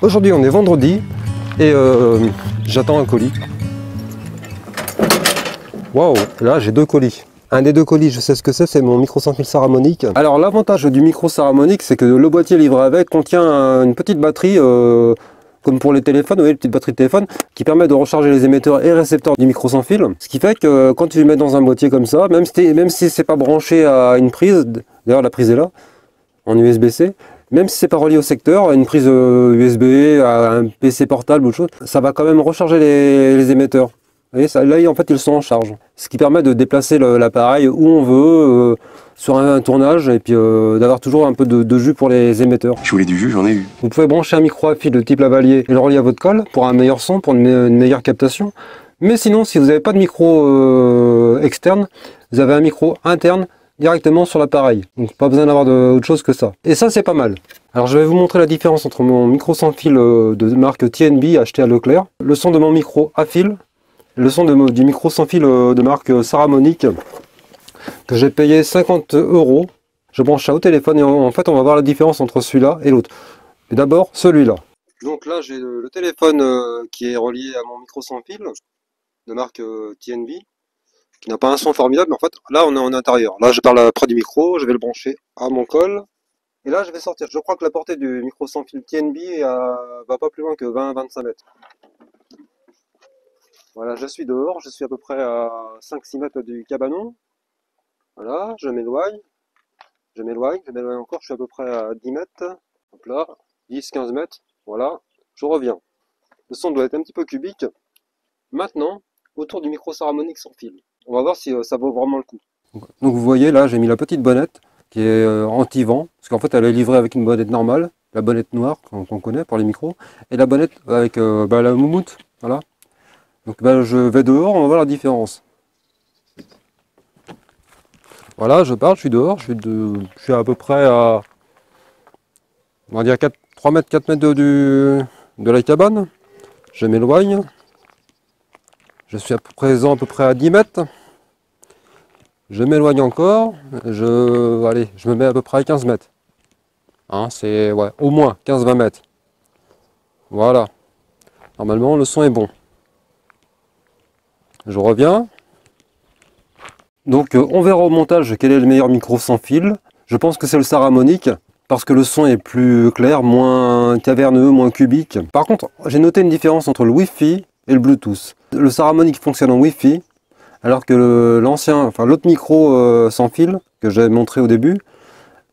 Aujourd'hui on est vendredi et j'attends un colis. Waouh, là j'ai 2 colis. Un des 2 colis, je sais ce que c'est mon micro sans fil Saramonic. Alors l'avantage du micro Saramonic, c'est que le boîtier livré avec contient une petite batterie, comme pour les téléphones, vous voyez, une petite batterie de téléphone, qui permet de recharger les émetteurs et récepteurs du micro sans fil. Ce qui fait que quand tu le mets dans un boîtier comme ça, même si c'est pas branché à une prise, d'ailleurs la prise est là, en USB-C, même si c'est pas relié au secteur, une prise USB, à un PC portable ou autre chose, ça va quand même recharger les émetteurs. Vous voyez, ça, là en fait ils sont en charge. Ce qui permet de déplacer l'appareil où on veut, sur un tournage, et puis d'avoir toujours un peu de jus pour les émetteurs. Je voulais du jus, j'en ai eu. Vous pouvez brancher un micro à fil de type lavalier et le relier à votre colle pour un meilleur son, pour une meilleure captation. Mais sinon, si vous n'avez pas de micro externe, vous avez un micro interne directement sur l'appareil. Donc pas besoin d'avoir autre chose que ça. Et ça c'est pas mal. Alors je vais vous montrer la différence entre mon micro sans fil de marque TNB acheté à Leclerc, le son de mon micro à fil, le son du micro sans fil de marque Saramonic que j'ai payé 50 €. Je branche ça au téléphone et en fait on va voir la différence entre celui-là et l'autre. Et d'abord celui-là. Donc là j'ai le téléphone qui est relié à mon micro sans fil de marque TNB, qui n'a pas un son formidable, mais en fait là on est en intérieur. Là je parle près du micro, je vais le brancher à mon col. Et là je vais sortir. Je crois que la portée du micro sans fil TNB va pas plus loin que 20-25 mètres. Voilà, je suis dehors, je suis à peu près à 5-6 mètres du cabanon. Voilà, je m'éloigne encore, je suis à peu près à 10 mètres. Hop là, 10-15 mètres, voilà, je reviens. Le son doit être un petit peu cubique. Maintenant, autour du micro Saramonic sans fil. On va voir si ça vaut vraiment le coup. Donc vous voyez là, j'ai mis la petite bonnette qui est anti-vent, parce qu'en fait elle est livrée avec une bonnette normale, la bonnette noire qu'on connaît pour les micros, et la bonnette avec la moumoute, voilà. Donc je vais dehors, on va voir la différence. Voilà, je parle, je suis dehors, je suis à peu près à, on va dire 3 mètres, 4 mètres de la cabane. Je m'éloigne. Je suis à peu près à 10 mètres. Je m'éloigne encore. Je me mets à peu près à 15 mètres. Hein, c'est ouais, au moins 15-20 mètres. Voilà. Normalement, le son est bon. Je reviens. Donc on verra au montage quel est le meilleur micro sans fil. Je pense que c'est le Saramonic parce que le son est plus clair, moins caverneux, moins cubique. Par contre, j'ai noté une différence entre le Wi-Fi et le Bluetooth. Le Saramonic fonctionne en Wi-Fi alors que l'autre micro sans fil que j'ai montré au début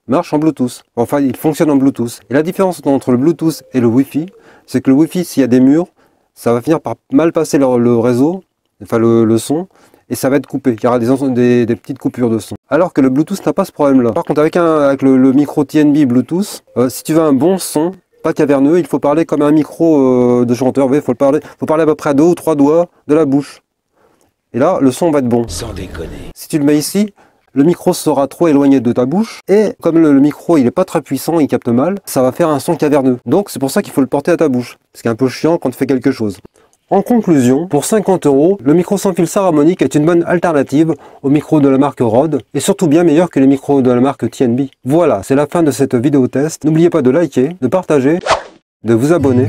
marche en Bluetooth. Enfin, il fonctionne en Bluetooth. Et la différence entre le Bluetooth et le Wi-Fi, c'est que le Wi-Fi, s'il y a des murs, ça va finir par mal passer le réseau, enfin le son. Et ça va être coupé, il y aura des petites coupures de son. Alors que le Bluetooth n'a pas ce problème là. Par contre avec le micro TNB Bluetooth, si tu veux un bon son, pas caverneux, il faut parler comme un micro de chanteur. Il faut parler à peu près à 2 ou 3 doigts de la bouche. Et là, le son va être bon. Sans déconner. Si tu le mets ici, le micro sera trop éloigné de ta bouche. Et comme le micro il n'est pas très puissant, il capte mal, ça va faire un son caverneux. Donc c'est pour ça qu'il faut le porter à ta bouche. Ce qui est un peu chiant quand tu fais quelque chose. En conclusion, pour 50 €, le micro sans fil Saramonic est une bonne alternative aux micros de la marque Rode et surtout bien meilleur que les micros de la marque TNB. Voilà, c'est la fin de cette vidéo test. N'oubliez pas de liker, de partager, de vous abonner.